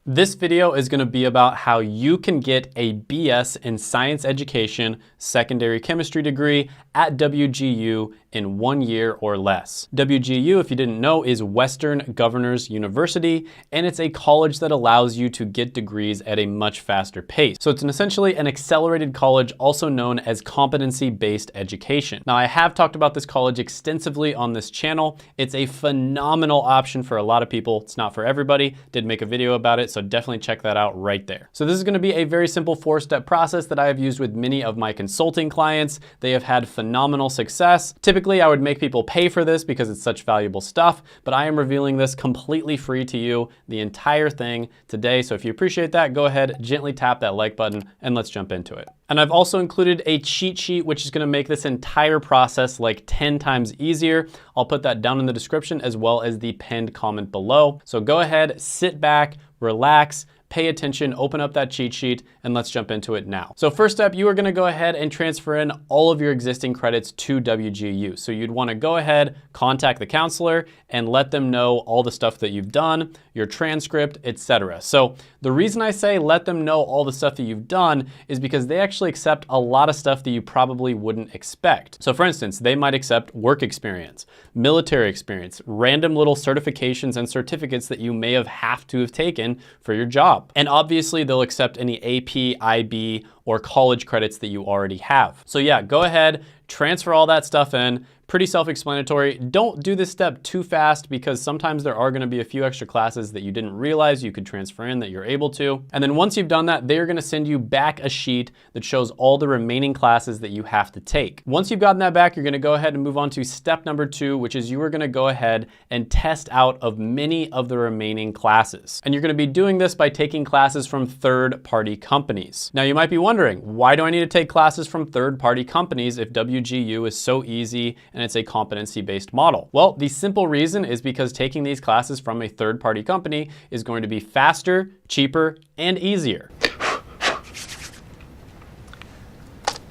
This video is going to be about how you can get a BS in Science Education secondary chemistry degree at WGU in 1 year or less. WGU, if you didn't know, is Western Governors University, and it's a college that allows you to get degrees at a much faster pace. So it's essentially an accelerated college, also known as competency-based education. Now, I have talked about this college extensively on this channel. It's a phenomenal option for a lot of people. It's not for everybody. Did make a video about it, so definitely check that out right there. So this is going to be a very simple 4-step process that I have used with many of my consulting clients. They have had phenomenal success. Typically, I would make people pay for this because it's such valuable stuff, but I am revealing this completely free to you, the entire thing today. So if you appreciate that, go ahead, gently tap that like button, and let's jump into it. And I've also included a cheat sheet, which is going to make this entire process like 10 times easier. I'll put that down in the description as well as the pinned comment below. So go ahead, sit back, relax, pay attention, open up that cheat sheet, and let's jump into it now. So first up, you are gonna go ahead and transfer in all of your existing credits to WGU. So you'd wanna go ahead, contact the counselor, and let them know all the stuff that you've done, your transcript, etc. So the reason I say let them know all the stuff that you've done is because they actually accept a lot of stuff that you probably wouldn't expect. So for instance, they might accept work experience, military experience, random little certifications and certificates that you may have to have taken for your job. And obviously they'll accept any AP, IB, or college credits that you already have. So yeah, go ahead, transfer all that stuff in. Pretty self-explanatory. Don't do this step too fast because sometimes there are gonna be a few extra classes that you didn't realize you could transfer in that you're able to. And then once you've done that, they're gonna send you back a sheet that shows all the remaining classes that you have to take. Once you've gotten that back, you're gonna go ahead and move on to step number 2, which is you are gonna go ahead and test out of many of the remaining classes. And you're gonna be doing this by taking classes from third-party companies. Now you might be wondering, why do I need to take classes from third-party companies if WGU is so easy and it's a competency-based model? Well, the simple reason is because taking these classes from a third-party company is going to be faster, cheaper, and easier.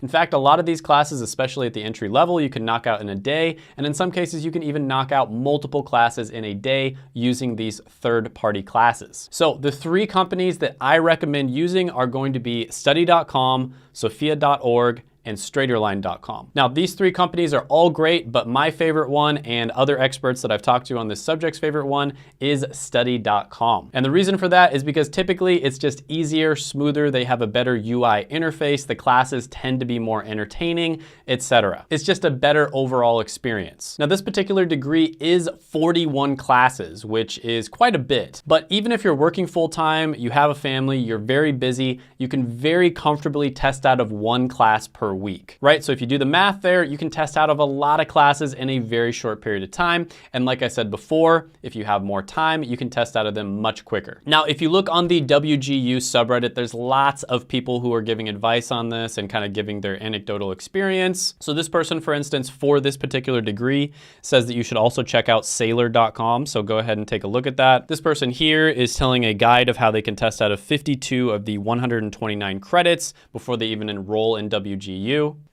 In fact, a lot of these classes, especially at the entry level, you can knock out in a day, and in some cases, you can even knock out multiple classes in a day using these third-party classes. So the 3 companies that I recommend using are going to be study.com, sophia.org, and straighterline.com. Now, these 3 companies are all great, but my favorite one and other experts that I've talked to on this subject's favorite one is study.com. And the reason for that is because typically it's just easier, smoother, they have a better UI interface, the classes tend to be more entertaining, etc. It's just a better overall experience. Now, this particular degree is 41 classes, which is quite a bit. But even if you're working full-time, you have a family, you're very busy, you can very comfortably test out of 1 class per week, right? So if you do the math there, you can test out of a lot of classes in a very short period of time. And like I said before, if you have more time, you can test out of them much quicker. Now, if you look on the WGU subreddit, there's lots of people who are giving advice on this and kind of giving their anecdotal experience. So this person, for instance, for this particular degree says that you should also check out sailor.com. So go ahead and take a look at that. This person here is telling a guide of how they can test out of 52 of the 129 credits before they even enroll in WGU.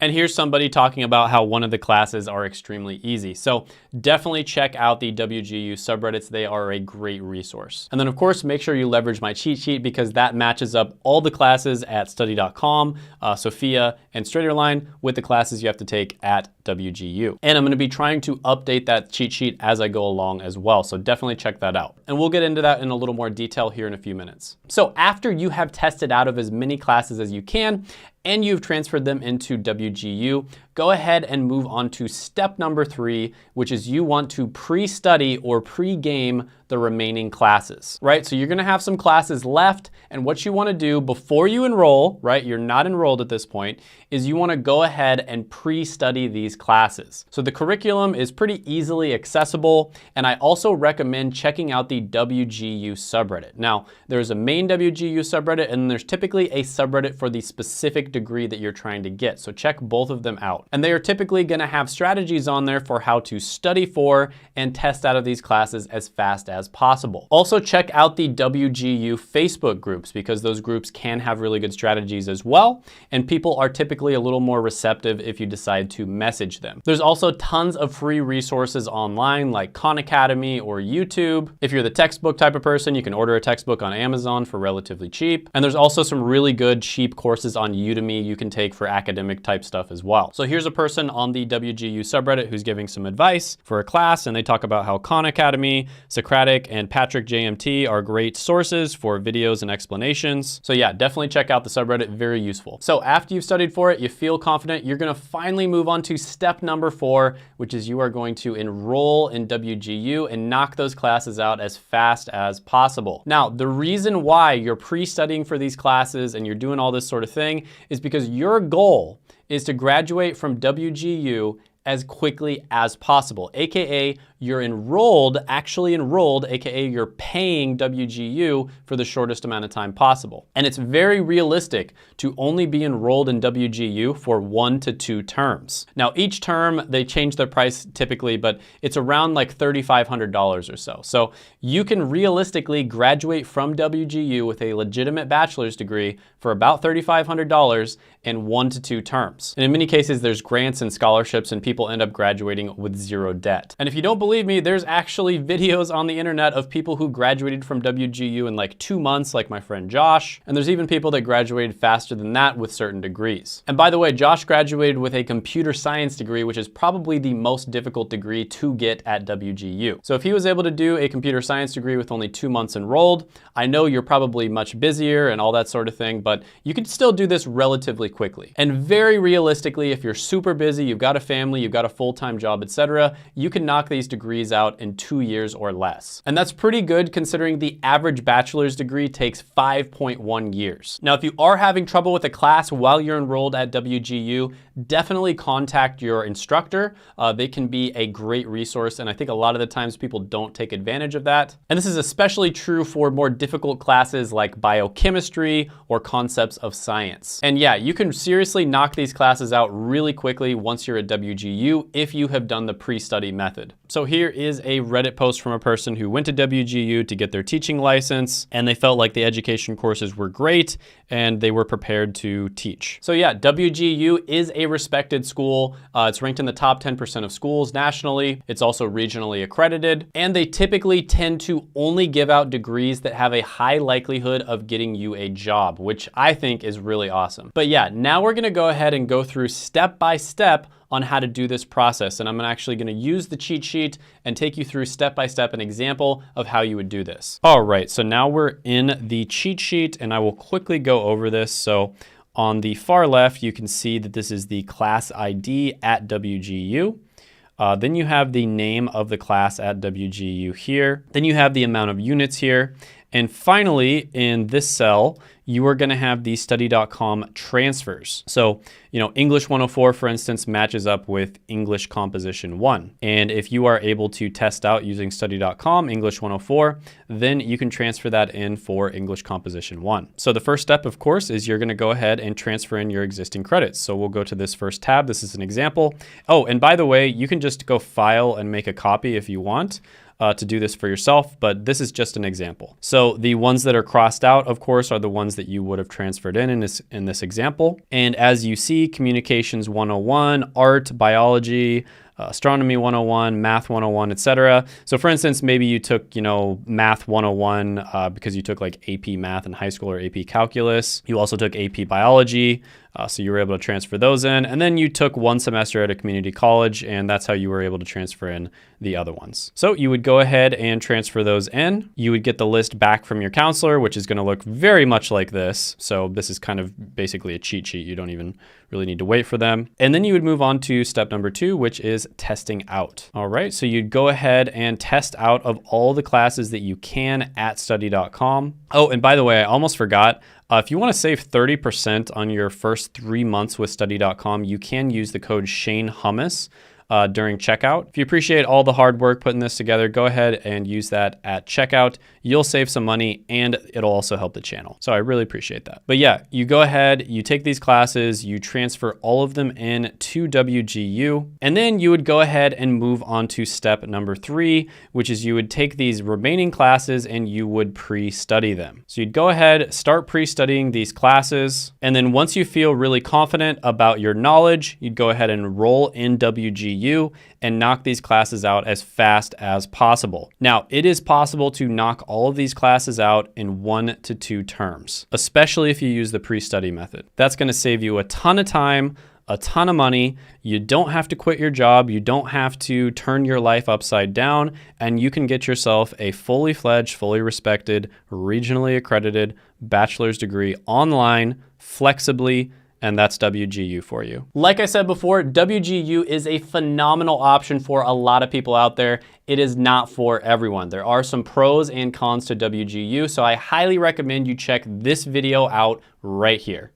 And here's somebody talking about how one of the classes are extremely easy. So definitely check out the WGU subreddits. They are a great resource. And then of course, make sure you leverage my cheat sheet because that matches up all the classes at study.com, Sophia, and Straighterline with the classes you have to take at WGU. And I'm gonna be trying to update that cheat sheet as I go along as well. So definitely check that out. And we'll get into that in a little more detail here in a few minutes. So after you have tested out of as many classes as you can, and you've transferred them into WGU, go ahead and move on to step number 3, which is you want to pre-study or pre-game the remaining classes, right? So you're gonna have some classes left, and what you wanna do before you enroll, right? You're not enrolled at this point, is you wanna go ahead and pre-study these classes. So the curriculum is pretty easily accessible, and I also recommend checking out the WGU subreddit. Now, there's a main WGU subreddit, and there's typically a subreddit for the specific degree that you're trying to get. So check both of them out. And they are typically gonna have strategies on there for how to study for and test out of these classes as fast as possible. Also check out the WGU Facebook groups because those groups can have really good strategies as well, and people are typically a little more receptive if you decide to message them. There's also tons of free resources online like Khan Academy or YouTube. If you're the textbook type of person, you can order a textbook on Amazon for relatively cheap. And there's also some really good cheap courses on Udemy you can take for academic type stuff as well. So here's a person on the WGU subreddit who's giving some advice for a class, and they talk about how Khan Academy, Socratic, and Patrick JMT are great sources for videos and explanations. So yeah, definitely check out the subreddit, very useful. So after you've studied for it, you feel confident, you're gonna finally move on to step number 4, which is you are going to enroll in WGU and knock those classes out as fast as possible. Now, the reason why you're pre-studying for these classes and you're doing all this sort of thing is because your goal is to graduate from WGU as quickly as possible, AKA you're actually enrolled, AKA you're paying WGU for the shortest amount of time possible. And it's very realistic to only be enrolled in WGU for 1 to 2 terms. Now each term, they change their price typically, but it's around like $3,500 or so. So you can realistically graduate from WGU with a legitimate bachelor's degree for about $3,500 in 1 to 2 terms. And in many cases, there's grants and scholarships and people end up graduating with 0 debt. And if you don't believe me, there's actually videos on the internet of people who graduated from WGU in like 2 months, like my friend Josh. And there's even people that graduated faster than that with certain degrees. And by the way, Josh graduated with a computer science degree, which is probably the most difficult degree to get at WGU. So if he was able to do a computer science degree with only 2 months enrolled, I know you're probably much busier and all that sort of thing, but you can still do this relatively quickly. And very realistically, if you're super busy, you've got a family, you've got a full-time job, etc., you can knock these degrees out in 2 years or less. And that's pretty good considering the average bachelor's degree takes 5.1 years. Now, if you are having trouble with a class while you're enrolled at WGU, definitely contact your instructor. They can be a great resource, and I think a lot of the times people don't take advantage of that. And this is especially true for more difficult classes like biochemistry or concepts of science. And yeah, you can seriously knock these classes out really quickly once you're at WGU if you have done the pre-study method. So here is a Reddit post from a person who went to WGU to get their teaching license, and they felt like the education courses were great and they were prepared to teach. So yeah, WGU is a respected school. It's ranked in the top 10% of schools nationally. It's also regionally accredited, and they typically tend to only give out degrees that have a high likelihood of getting you a job, which I think is really awesome. But yeah, now we're gonna go ahead and go through step by step on how to do this process. And I'm actually gonna use the cheat sheet and take you through step by step an example of how you would do this. All right, so now we're in the cheat sheet and I will quickly go over this. So on the far left, you can see that this is the class ID at WGU. Then you have the name of the class at WGU here. Then you have the amount of units here. And finally, in this cell, you are gonna have the study.com transfers. So, English 104, for instance, matches up with English Composition 1. And if you are able to test out using study.com English 104, then you can transfer that in for English Composition 1. So the first step, of course, is you're gonna go ahead and transfer in your existing credits. So we'll go to this first tab. This is an example. Oh, and by the way, you can just go file and make a copy if you want. To do this for yourself, but this is just an example. So the ones that are crossed out, of course, are the ones that you would have transferred in this example. And as you see, Communications 101, Art, Biology, Astronomy 101, Math 101, etc. So for instance, maybe you took, Math 101 because you took like AP Math in high school or AP Calculus. You also took AP Biology, so you were able to transfer those in. And then you took 1 semester at a community college, and that's how you were able to transfer in the other ones. So you would go ahead and transfer those in. You would get the list back from your counselor, which is going to look very much like this. So this is kind of basically a cheat sheet. You don't even really need to wait for them. And then you would move on to step number 2, which is testing out. All right, so you'd go ahead and test out of all the classes that you can at study.com. Oh, and by the way, I almost forgot. If you want to save 30% on your first 3 months with study.com, you can use the code Shane Hummus during checkout. If you appreciate all the hard work putting this together, go ahead and use that at checkout. you'll save some money and it'll also help the channel. So I really appreciate that. But yeah, you go ahead, you take these classes, you transfer all of them in to WGU, and then you would go ahead and move on to step number 3, which is you would take these remaining classes and you would pre-study them. So you'd go ahead, start pre-studying these classes, and then once you feel really confident about your knowledge, you'd go ahead and enroll in WGU and knock these classes out as fast as possible. Now, it is possible to knock all of these classes out in 1 to 2 terms, especially if you use the pre-study method. That's going to save you a ton of time, a ton of money. You don't have to quit your job. You don't have to turn your life upside down, and you can get yourself a fully fledged, fully respected, regionally accredited bachelor's degree online, flexibly, and that's WGU for you. Like I said before, WGU is a phenomenal option for a lot of people out there. It is not for everyone. There are some pros and cons to WGU, so I highly recommend you check this video out right here.